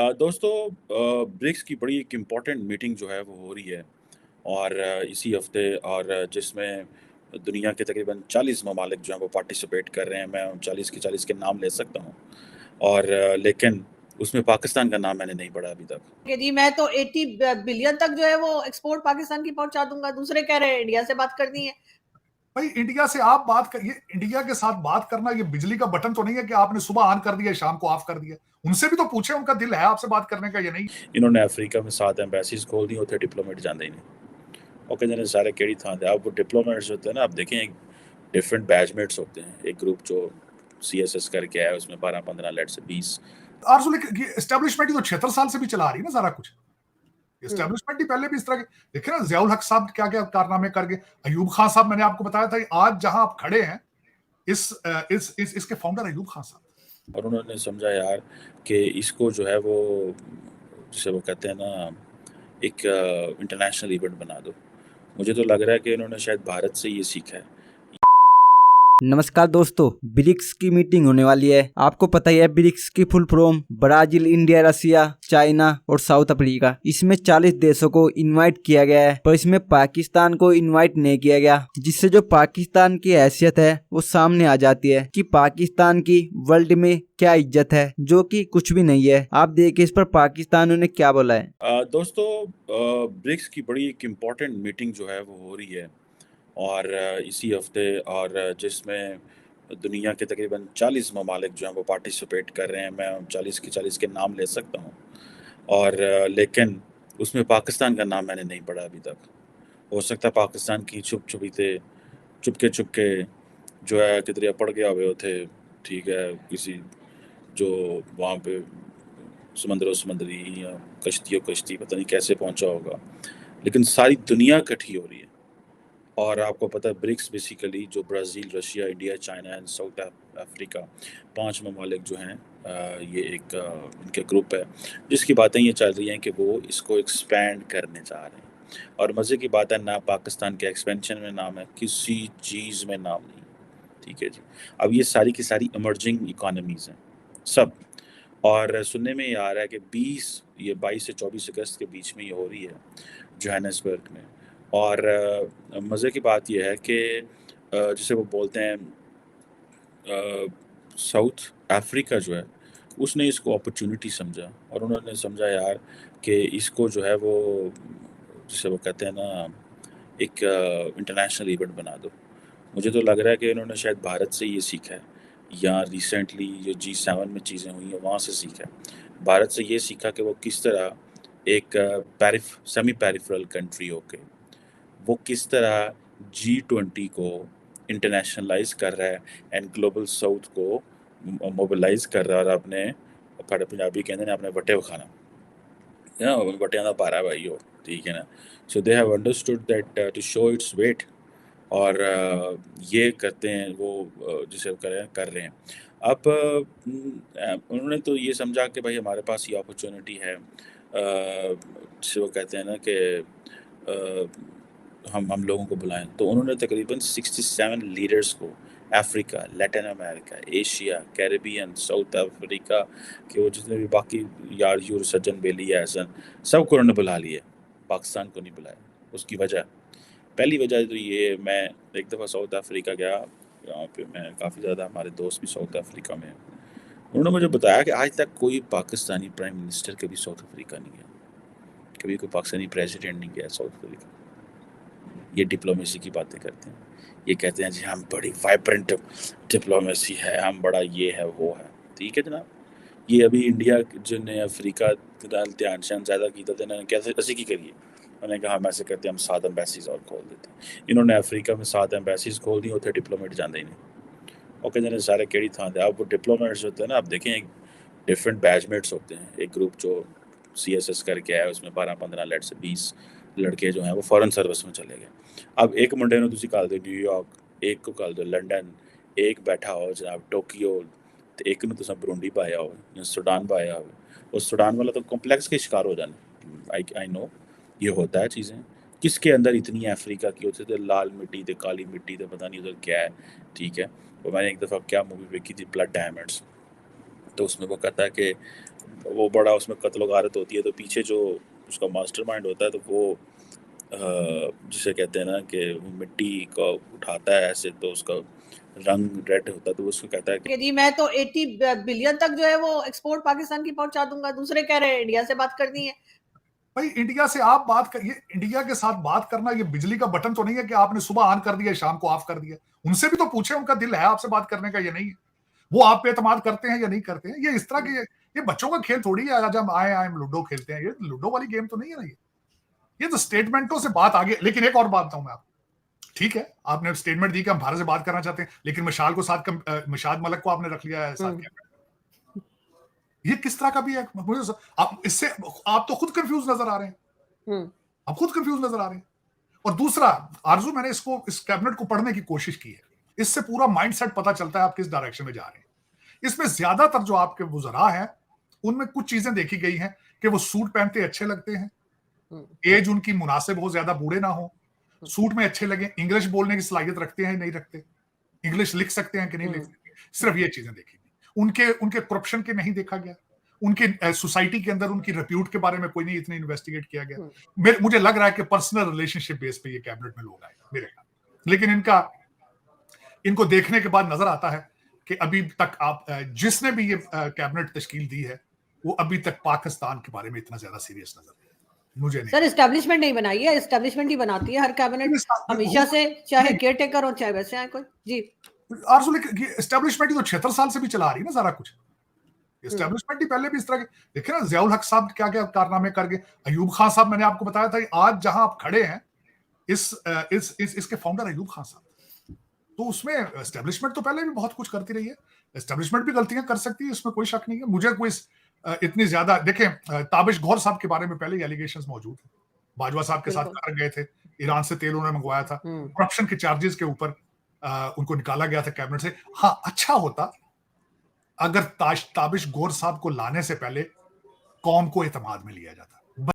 दोस्तों, ब्रिक्स की बड़ी एक इम्पॉर्टेंट मीटिंग जो है वो हो रही है। और इसी हफ्ते और जिसमें दुनिया के तकरीबन 40 ममालिक जो हैं वो पार्टिसिपेट कर रहे हैं। मैं उन 40 के 40 के नाम ले सकता हूँ। और लेकिन उसमें पाकिस्तान का नाम मैंने नहीं पढ़ा अभी तक। कि जी मैं तो 80 बिलियन तक जो है वो एक्सपोर्ट पाकिस्तान की पहुंचा दूंगा। दूसरे कह रहे हैं इंडिया से बात करनी है। भाई इंडिया से आप बात करिए। इंडिया के साथ बात करना ये बिजली का बटन तो नहीं है कि आपने सुबह ऑन कर दिया शाम को ऑफ कर दिया। उनसे भी तो पूछे, उनका दिल है आपसे बात करने का या नहीं। इन्होंने अफ्रीका में 7 एम्बेसीज खोल दी, होते डिप्लोमेट जाते ही नहीं। और कहते हैं सारे केड़ी था आप वो डिप्लोमेट्स होते हैं ना, आप देखें एक डिफरेंट बैचमेट्स होते हैं। एक ग्रुप जो CSS करके आया उसमें 12-15 लेट से 20। आरजुल एस्टेब्लिशमेंट ही तो 76 साल से भी चला रही है ना सारा कुछ। एस्टेब्लिशमेंट ही पहले भी इस तरह के देखे ना, जियाउल हक साहब क्या क्या कारनामे करके, अयूब खान साहब मैंने आपको बताया था आज जहां आप खड़े हैं इसके फाउंडर अयूब खान साहब। और उन्होंने समझा यार कि इसको जो है वो जिसे वो कहते हैं ना एक इंटरनेशनल इवेंट बना दो। मुझे तो लग रहा है कि इन्होंने शायद भारत से ये सीखा है। नमस्कार दोस्तों, ब्रिक्स की मीटिंग होने वाली है। आपको पता ही है ब्रिक्स की full form Brazil, India, Russia, China और साउथ अफ्रीका। इसमें 40 देशों को इनवाइट किया गया है, पर इसमें पाकिस्तान को इनवाइट नहीं किया गया, जिससे जो पाकिस्तान की हैसियत है वो सामने आ जाती है कि पाकिस्तान की वर्ल्ड में क्या इज्जत है, जो कि कुछ भी नहीं है। आप देखिए इस पर पाकिस्तान ने क्या बोला है। दोस्तों, ब्रिक्स की बड़ी एक इम्पॉर्टेंट मीटिंग जो है वो हो रही है। और इसी हफ्ते और जिसमें दुनिया के तकरीबन 40 ममालिक जो हैं वो पार्टिसिपेट कर रहे हैं। मैं उन 40 के 40 के नाम ले सकता हूँ। और लेकिन उसमें पाकिस्तान का नाम मैंने नहीं पढ़ा अभी तक। हो सकता है पाकिस्तान की चुपके चुपके जो है कितने पड़ गया हुए होते। ठीक है, किसी जो वहाँ पे समंदरी या कश्ती पता नहीं कैसे पहुँचा होगा। लेकिन सारी दुनिया इकट्ठी हो रही है। और आपको पता है ब्रिक्स बेसिकली जो Brazil, Russia, India, China and south Africa 5 ममालिक जो हैं, ये एक इनके ग्रुप है जिसकी बातें ये चल रही हैं कि वो इसको एक्सपैंड करने जा रहे हैं। और मज़े की बात है ना, पाकिस्तान के एक्सपेंशन में नाम है, किसी चीज़ में नाम नहीं। ठीक है जी। अब ये सारी की सारी इमर्जिंग इकोनॉमीज़ हैं सब। और सुनने में ये आ रहा है कि 22 से 24 अगस्त के बीच में ये हो रही है जोहानिसबर्ग में। और मज़े की बात यह है कि जिसे वो बोलते हैं साउथ अफ्रीका जो है उसने इसको अपॉर्चुनिटी समझा। और उन्होंने समझा यार कि इसको जो है वो जिसे वो कहते हैं ना एक इंटरनेशनल इवेंट बना दो। मुझे तो लग रहा है कि इन्होंने शायद भारत से ये सीखा है, या रिसेंटली जो G7 में चीज़ें हुई हैं वहाँ से सीखा है। भारत से ये सीखा कि वो किस तरह एक सेमी पेरिफेरल कंट्री होके वो किस तरह G20 को इंटरनेशनलाइज कर रहा है एंड ग्लोबल साउथ को मोबिलाइज कर रहा है। और अपने साढ़े पंजाबी कहते हैं अपने वटे विखाना वटियां का भारा भाई हो। ठीक है ना। So they have understood that to show its weight. और ये करते हैं वो जिसे कर रहे हैं। अब उन्होंने तो ये समझा कि भाई हमारे पास ये अपॉर्चुनिटी है, जिसे वो कहते हैं ना कि हम लोगों को बुलाएं। तो उन्होंने तकरीबन 67 लीडर्स को Africa, Latin America, Asia, Caribbean, south Africa के वो जितने भी बाकी यार यूर सज्जन बेली एहसन सबको उन्होंने बुला लिया, पाकिस्तान को नहीं बुलाया। उसकी वजह, पहली वजह तो ये, मैं एक दफ़ा साउथ अफ्रीका गया, वहाँ पे मैं काफ़ी ज़्यादा, हमारे दोस्त भी साउथ अफ्रीका में हैं। उन्होंने मुझे बताया कि आज तक कोई पाकिस्तानी प्राइम मिनिस्टर कभी साउथ अफ्रीका नहीं गया, कभी कोई पाकिस्तानी प्रेसिडेंट नहीं गया साउथ अफ्रीका। ये डिप्लोमेसी की बातें करते हैं, ये कहते हैं जी हम बड़ी वाइब्रेंट डिप्लोमेसी है, हम बड़ा ये है वो है। ठीक है जनाब। ये अभी इंडिया जिन्हें अफ्रीका ध्यान ज़्यादा की था इन्होंने कैसे ऐसे की करिए। उन्होंने कहा हम ऐसे करते हैं, हम 7 एम्बेसीज और खोल देते हैं। इन्होंने अफ्रीका में 7 एम्बेसीज खोल दी, उतने डिप्लोमेट जाते ही नहीं। और कहते हैं सारे केड़ी था आप वो डिप्लोमेट्स होते हैं ना, आप देखें एक डिफरेंट बैचमेट्स होते हैं। एक ग्रुप जो CSS करके आया उसमें 12-15 लेट से 20 लड़के जो हैं वो फॉरेन सर्विस में चले गए। अब एक मुंडे ਨੂੰ ਤੁਸੀਂ ਘੱਲ ਦਿਓ न्यूयॉर्क, एक को घੱਲ ਦਿਓ लंडन, एक बैठा हो जनाब टोक्यो, तो एक ਨੂੰ ਤੁਸੀਂ ਬਰੂੰਡੀ ਪਾਇਆ हो या सूडान पाया हो। उस सूडान वाला तो कॉम्प्लेक्स के शिकार हो जाना। आई नो ये होता है चीज़ें। किसके अंदर इतनी अफ्रीका की होती है, लाल मिट्टी तो काली मिट्टी तो पता नहीं उधर क्या है। ठीक है। वो मैंने एक दफ़ा क्या मूवी देखी थी, ब्लड डायमंड्स। तो उसमें वो कहता है कि वो बड़ा उसमें कत्ल गारत होती है, तो पीछे जो उसका मास्टरमाइंड होता है तो वो जिसे कहते हैं ना कि वो मिट्टी का उठाता है ऐसे, तो उसका रंग रेड होता है, तो उसको कहता है कि जी मैं तो 80 बिलियन तक जो है वो एक्सपोर्ट पाकिस्तान की पहुंचा दूंगा, दूसरे कह रहे हैं इंडिया से बात करनी है। भाई इंडिया से आप बात करिए, इंडिया के साथ बात करना ये बिजली का बटन तो नहीं है कि आपने सुबह ऑन कर दिया शाम को ऑफ कर दिया। उनसे भी तो पूछे, उनका दिल है आपसे बात करने का या नहीं है, वो आप पे एतमाद करते हैं या नहीं करते हैं। ये इस तरह के ये बच्चों का खेल थोड़ी है, आज हम आए लूडो खेलते हैं, ये लूडो वाली गेम तो नहीं है ना। ये तो स्टेटमेंटों से बात आगे। लेकिन एक और बात बताऊं मैं आपको, ठीक है आपने स्टेटमेंट दी कि हम भारत से बात करना चाहते हैं, लेकिन मिशाल को साथ मिशाद मलक को आपने रख लिया है साथ कैबिनेट। ये किस तरह का भी है? मुझे आप इससे आप तो खुद कंफ्यूज नजर आ रहे हैं, आप खुद कंफ्यूज नजर आ रहे हैं। और दूसरा आरजू, मैंने इसको इस कैबिनेट को पढ़ने की कोशिश की है, इससे पूरा माइंडसेट पता चलता है आप किस डायरेक्शन में जा रहे हैं। इसमें ज्यादातर जो आपके वुज़रा हैं उनमें कुछ चीजें देखी गई हैं कि वो सूट पहनते अच्छे लगते हैं, एज उनकी मुनासिब हो, ज्यादा बूढ़े ना हो, सूट में अच्छे लगे, इंग्लिश बोलने की सलाहियत रखते हैं नहीं रखते, इंग्लिश लिख सकते हैं कि नहीं लिख सकते, सिर्फ ये चीजें देखी गई। उनके उनके करप्शन के नहीं देखा गया, उनके सोसाइटी के अंदर उनकी रिप्यूट के बारे में कोई नहीं इतने इन्वेस्टिगेट किया गया। मुझे लग रहा है कि पर्सनल रिलेशनशिप बेस पे ये कैबिनेट में लोग आए मेरे ख्याल। लेकिन इनको देखने के बाद नजर आता है कि अभी तक आप जिसने भी ये कैबिनेट तश्कील दी है वो अभी तक पाकिस्तान के बारे में इतना ज्यादा सीरियस नजर नहीं, मुझे नहीं। सर एस्टेब्लिशमेंट नहीं बनाई है, एस्टेब्लिशमेंट ही बनाती है हर कैबिनेट हमेशा से, चाहे केयर टेकर हो चाहे वैसे आए कोई। जी आरजू, एस्टेब्लिशमेंट ही तो 76 साल से भी चला रही है ना सारा कुछ। एस्टेब्लिशमेंट ही पहले भी इस तरह के देखे ना, ज़ियाउल हक साहब क्या क्या कारनामे करके, अयूब खान साहब, मैंने आपको बताया था आज जहां आप खड़े हैं इसके फाउंडर अयूब खान साहब। तो उसमें एस्टेब्लिशमेंट तो पहले भी बहुत कुछ करती रही है, एस्टेब्लिशमेंट भी गलतियां कर सकती है, इसमें कोई शक नहीं है। मुझे कोई इतनी ज्यादा देखें, ताबिश गौहर साहब के बारे में पहले एलिगेशंस मौजूद थे, बाजवा साहब के साथ कर गए थे, ईरान से तेल उन्होंने मंगवाया था, करप्शन के चार्जेस के ऊपर उनको निकाला गया था कैबिनेट से। हाँ, अच्छा होता अगर ताबिश गौहर साहब को लाने से पहले कौम को एतमाद में लिया जाता।